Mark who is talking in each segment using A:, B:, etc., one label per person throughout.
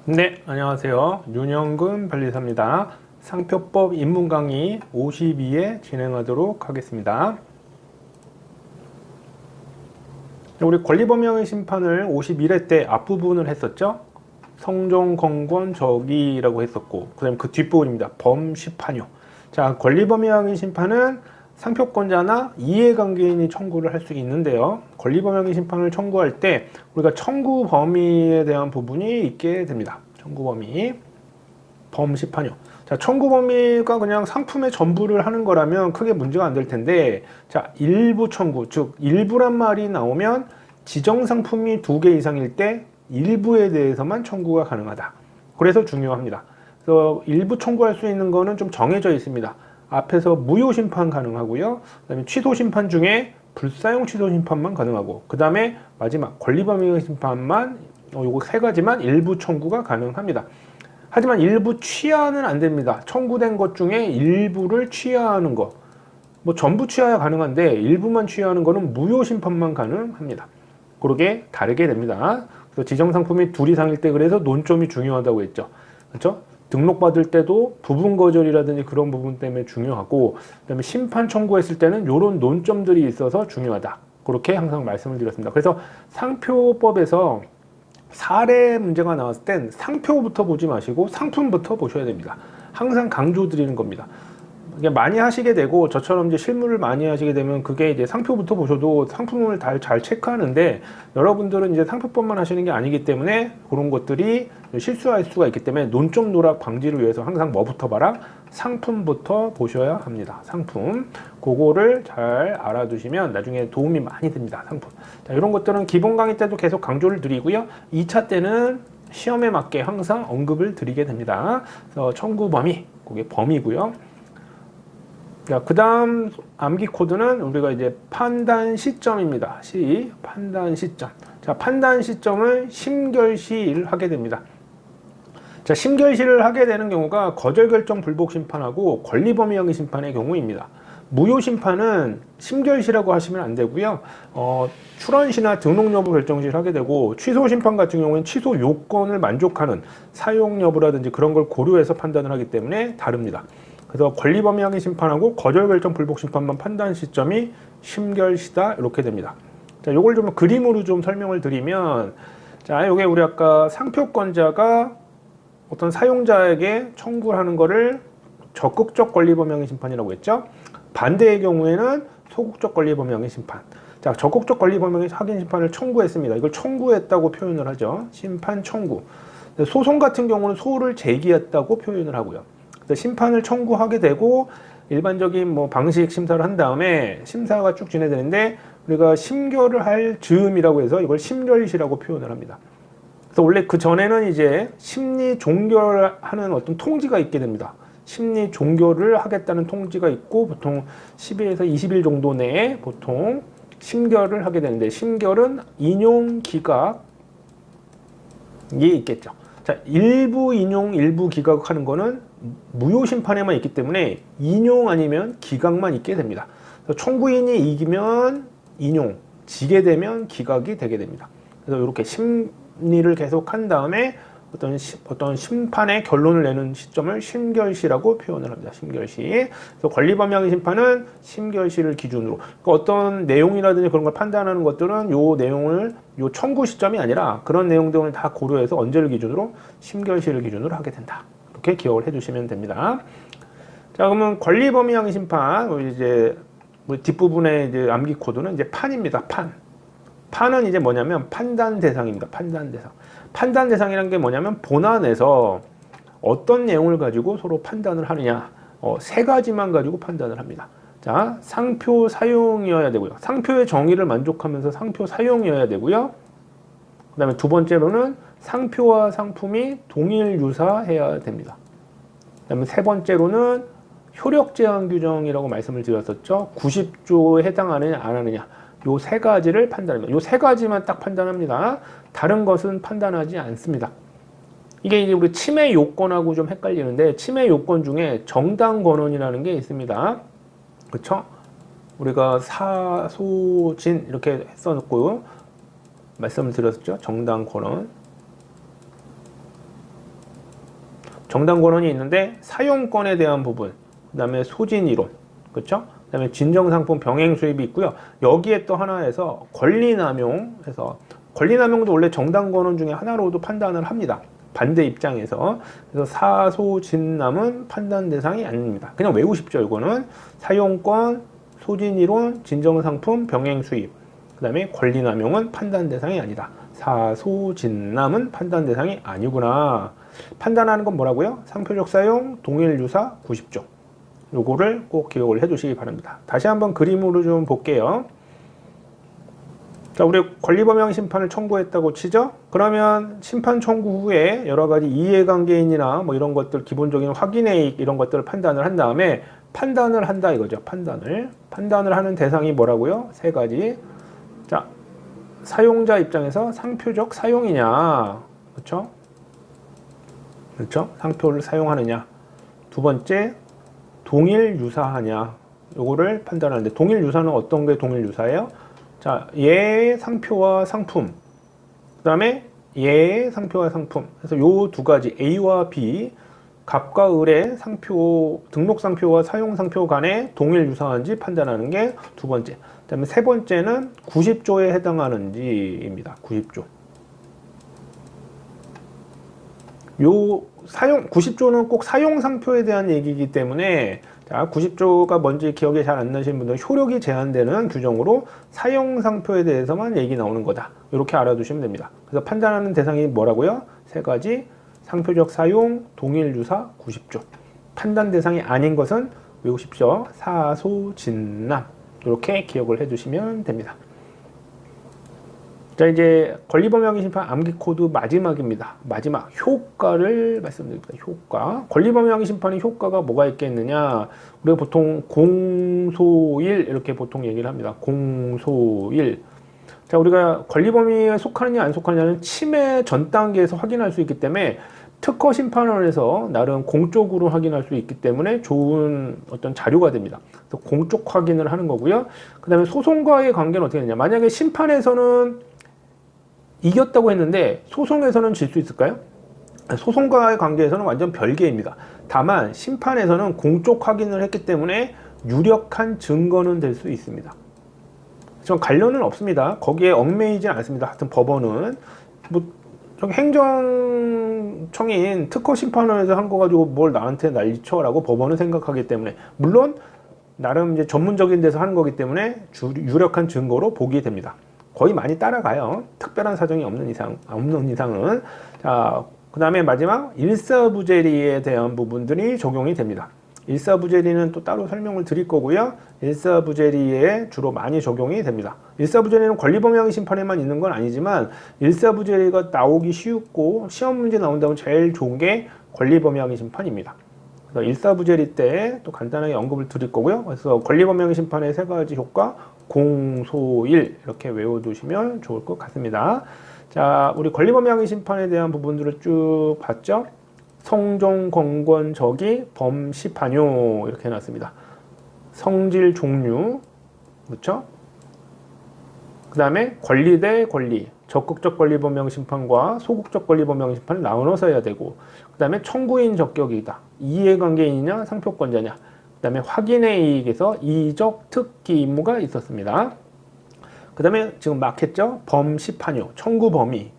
A: 네, 안녕하세요. 윤영근 변리사입니다. 상표법 입문 강의 52회 진행하도록 하겠습니다. 우리 권리범위형의 심판을 51회 때 앞부분을 했었죠. 성종, 건권, 적이라고 했었고, 그 다음에 그 뒷부분입니다. 범시판요. 자, 권리범위형의 심판은 상표권자나 이해관계인이 청구를 할 수 있는데요. 권리범위형의 심판을 청구할 때 우리가 청구 범위에 대한 부분이 있게 됩니다. 청구 범위, 범시판요. 자, 청구 범위가 그냥 상품의 전부를 하는 거라면 크게 문제가 안 될 텐데, 자, 일부 청구, 즉 일부란 말이 나오면 지정 상품이 2개 이상일 때 일부에 대해서만 청구가 가능하다. 그래서 중요합니다. 그래서 일부 청구할 수 있는 거는 좀 정해져 있습니다. 앞에서 무효 심판 가능하고요. 그다음에 취소 심판 중에 불사용 취소 심판만 가능하고, 그 다음에 마지막 권리범위 심판만 요거 세 가지만 일부 청구가 가능합니다. 하지만 일부 취하는 안 됩니다. 청구된 것 중에 일부를 취하하는 거, 뭐 전부 취하야 가능한데 일부만 취하하는 거는 무효 심판만 가능합니다. 그렇게 다르게 됩니다. 그래서 지정 상품이 2 이상일 때 그래서 논점이 중요하다고 했죠. 그렇죠? 등록받을 때도 부분 거절이라든지 그런 부분 때문에 중요하고, 그다음에 심판 청구했을 때는 이런 논점들이 있어서 중요하다. 그렇게 항상 말씀을 드렸습니다. 그래서 상표법에서 사례 문제가 나왔을 땐 상표부터 보지 마시고 상품부터 보셔야 됩니다. 항상 강조드리는 겁니다. 많이 하시게 되고, 저처럼 이제 실무를 많이 하시게 되면 그게 이제 상표부터 보셔도 상품을 잘 체크하는데, 여러분들은 이제 상표법만 하시는 게 아니기 때문에 그런 것들이 실수할 수가 있기 때문에 논점 노락 방지를 위해서 항상 뭐부터 봐라? 상품부터 보셔야 합니다. 상품. 그거를 잘 알아두시면 나중에 도움이 많이 됩니다. 상품. 자, 이런 것들은 기본 강의 때도 계속 강조를 드리고요. 2차 때는 시험에 맞게 항상 언급을 드리게 됩니다. 그래서 청구 범위, 그게 범위고요. 자, 그 다음 암기 코드는 우리가 이제 판단 시점입니다. 판단 시점. 자, 판단 시점을 심결시를 하게 됩니다. 자, 심결시를 하게 되는 경우가 거절결정 불복 심판하고 권리범위형의 심판의 경우입니다. 무효 심판은 심결시라고 하시면 안 되고요. 출원시나 등록 여부 결정시를 하게 되고, 취소 심판 같은 경우는 취소 요건을 만족하는 사용 여부라든지 그런 걸 고려해서 판단을 하기 때문에 다릅니다. 그래서 권리범위형의 심판하고 거절결정 불복 심판만 판단 시점이 심결시다, 이렇게 됩니다. 자, 요걸 좀 그림으로 좀 설명을 드리면, 자, 요게 우리 아까 상표권자가 어떤 사용자에게 청구를 하는 거를 적극적 권리범위형의 심판이라고 했죠. 반대의 경우에는 소극적 권리범위형의 심판. 자, 적극적 권리범위형의 확인 심판을 청구했습니다. 이걸 청구했다고 표현을 하죠. 심판 청구. 소송 같은 경우는 소를 제기했다고 표현을 하고요. 심판을 청구하게 되고, 일반적인 뭐 방식 심사를 한 다음에 심사가 쭉 진행되는데, 우리가 심결을 할 즈음이라고 해서 이걸 심결시라고 표현을 합니다. 그래서 원래 그 전에는 이제 심리 종결하는 어떤 통지가 있게 됩니다. 심리 종결을 하겠다는 통지가 있고, 보통 10일에서 20일 정도 내에 보통 심결을 하게 되는데, 심결은 인용 기각이 있겠죠. 자, 일부 인용, 일부 기각하는 거는 무효 심판에만 있기 때문에 인용 아니면 기각만 있게 됩니다. 청구인이 이기면 인용, 지게 되면 기각이 되게 됩니다. 그래서 이렇게 심리를 계속 한 다음에 어떤 심판의 결론을 내는 시점을 심결시라고 표현을 합니다. 심결시. 그래서 권리범위형의 심판은 심결시를 기준으로, 그러니까 어떤 내용이라든지 그런 걸 판단하는 것들은 요 내용을 요 청구 시점이 아니라 그런 내용 등을 다 고려해서 언제를 기준으로 심결시를 기준으로 하게 된다. 이렇게 기억을 해주시면 됩니다. 자, 그러면 권리범위형의 심판, 이제 뒷부분에 이제 암기 코드는 이제 판입니다. 판은 이제 뭐냐면 판단 대상입니다. 판단 대상. 판단 대상이라는 게 뭐냐면 본안에서 어떤 내용을 가지고 서로 판단을 하느냐, 세 가지만 가지고 판단을 합니다. 자, 상표 사용이어야 되고요. 상표의 정의를 만족하면서 상표 사용이어야 되고요. 그 다음에 두 번째로는 상표와 상품이 동일 유사해야 됩니다. 그 다음에 세 번째로는 효력 제한 규정이라고 말씀을 드렸었죠. 90조에 해당하느냐 안 하느냐. 요 세 가지를 판단합니다. 요 세 가지만 딱 판단합니다. 다른 것은 판단하지 않습니다. 이게 이제 우리 침해 요건하고 좀 헷갈리는데, 침해 요건 중에 정당 권한이라는 게 있습니다. 그렇죠? 우리가 사소진 이렇게 써놓고 말씀을 드렸었죠. 정당 권한. 정당권원이 있는데 사용권에 대한 부분, 그 다음에 소진이론, 그렇죠? 그 다음에 진정상품 병행 수입이 있고요. 여기에 또 하나에서 권리남용해서 권리남용도 원래 정당권원 중에 하나로도 판단을 합니다. 반대 입장에서. 그래서 사소진남은 판단 대상이 아닙니다. 그냥 외우십시오. 이거는 사용권, 소진이론, 진정상품 병행 수입, 그 다음에 권리남용은 판단 대상이 아니다. 사소진남은 판단 대상이 아니구나. 판단하는 건 뭐라고요? 상표적 사용, 동일 유사, 90조. 요거를 꼭 기억을 해 주시기 바랍니다. 다시 한번 그림으로 좀 볼게요. 자, 우리 권리범용 심판을 청구했다고 치죠? 그러면 심판 청구 후에 여러 가지 이해관계인이나 뭐 이런 것들, 기본적인 확인이익 이런 것들을 판단을 한 다음에 판단을 한다 이거죠. 판단을 하는 대상이 뭐라고요? 세 가지. 자, 사용자 입장에서 상표적 사용이냐, 그렇죠? 상표를 사용하느냐. 두 번째, 동일 유사하냐. 요거를 판단하는데, 동일 유사는 어떤 게 동일 유사예요? 자, 얘의 상표와 상품, 그 다음에 얘의 상표와 상품. 그래서 요 두 가지 A와 B, 갑과 을의 상표, 등록 상표와 사용 상표 간에 동일 유사한지 판단하는 게 두 번째. 그 다음에 세 번째는 90조에 해당하는지입니다. 90조. 요 90조는 꼭 사용 상표에 대한 얘기이기 때문에, 자, 90조가 뭔지 기억이 잘 안 나시는 분들은 효력이 제한되는 규정으로 사용 상표에 대해서만 얘기 나오는 거다. 이렇게 알아두시면 됩니다. 그래서 판단하는 대상이 뭐라고요? 세 가지. 상표적 사용, 동일 유사, 90조. 판단 대상이 아닌 것은 외우십시오. 사소진남. 이렇게 기억을 해주시면 됩니다. 자, 이제 권리범용 심판 암기 코드 마지막입니다. 마지막 효과를 말씀드립니다. 효과. 권리범용 심판의 효과가 뭐가 있겠느냐? 우리가 보통 공소일 이렇게 보통 얘기를 합니다. 공소일. 자, 우리가 권리범위에 속하느냐 안 속하느냐는 침해 전 단계에서 확인할 수 있기 때문에 특허 심판원에서 나름 공적으로 확인할 수 있기 때문에 좋은 어떤 자료가 됩니다. 그래서 공적 확인을 하는 거고요. 그 다음에 소송과의 관계는 어떻게 되냐? 만약에 심판에서는 이겼다고 했는데 소송에서는 질 수 있을까요? 소송과의 관계에서는 완전 별개입니다. 다만 심판에서는 공적 확인을 했기 때문에 유력한 증거는 될 수 있습니다. 전 관련은 없습니다. 거기에 얽매이지 않습니다. 하여튼 법원은 뭐 행정청인 특허 심판원에서 한 거 가지고 뭘 나한테 난리쳐라고 법원은 생각하기 때문에, 물론 나름 이제 전문적인 데서 하는 거기 때문에 유력한 증거로 보게 됩니다. 거의 많이 따라가요. 특별한 사정이 없는 이상은. 자, 그 다음에 마지막 일사부재리에 대한 부분들이 적용이 됩니다. 일사부재리는 또 따로 설명을 드릴 거고요. 일사부재리에 주로 많이 적용이 됩니다. 일사부재리는 권리범용 심판에만 있는 건 아니지만 일사부재리가 나오기 쉽고 시험 문제 나온다면 제일 좋은 게 권리범용 심판입니다. 그래서 일사부재리 때 또 간단하게 언급을 드릴 거고요. 그래서 권리범용 심판의 세 가지 효과, 공소일 이렇게 외워두시면 좋을 것 같습니다. 자, 우리 권리범용 심판에 대한 부분들을 쭉 봤죠. 성종, 권권, 적의, 범시, 판요 이렇게 해놨습니다. 성질, 종류, 그렇죠? 그 다음에 권리 대 권리, 적극적 권리범용 심판과 소극적 권리범용 심판을 나눠서 해야 되고, 그 다음에 청구인 적격이다. 이해관계인이냐 상표권자냐. 그 다음에 확인의 이익에서 이적 특기 임무가 있었습니다. 그 다음에 지금 막 했죠. 범시, 판요, 청구 범위,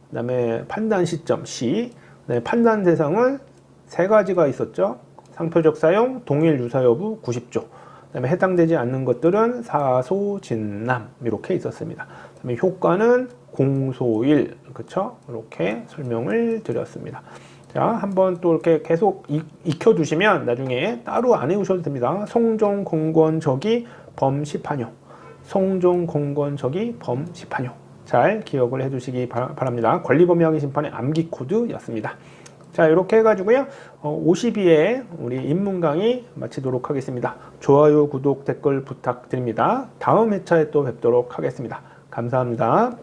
A: 그 다음에 판단 시점 시, 네, 판단 대상은 세 가지가 있었죠. 상표적 사용, 동일 유사 여부, 90조. 그다음에 해당되지 않는 것들은 사소진남 이렇게 있었습니다. 그다음에 효과는 공소일, 그렇죠? 이렇게 설명을 드렸습니다. 자, 한번 또 이렇게 계속 익혀두시면 나중에 따로 안 외우셔도 됩니다. 성종, 권권, 적의, 범시, 판요. 성종, 권권, 적의, 범시, 판요. 잘 기억을 해주시기 바랍니다. 권리범용 심판의 암기 코드였습니다. 자, 이렇게 해가지고요. 52회 우리 입문 강의 마치도록 하겠습니다. 좋아요, 구독, 댓글 부탁드립니다. 다음 회차에 또 뵙도록 하겠습니다. 감사합니다.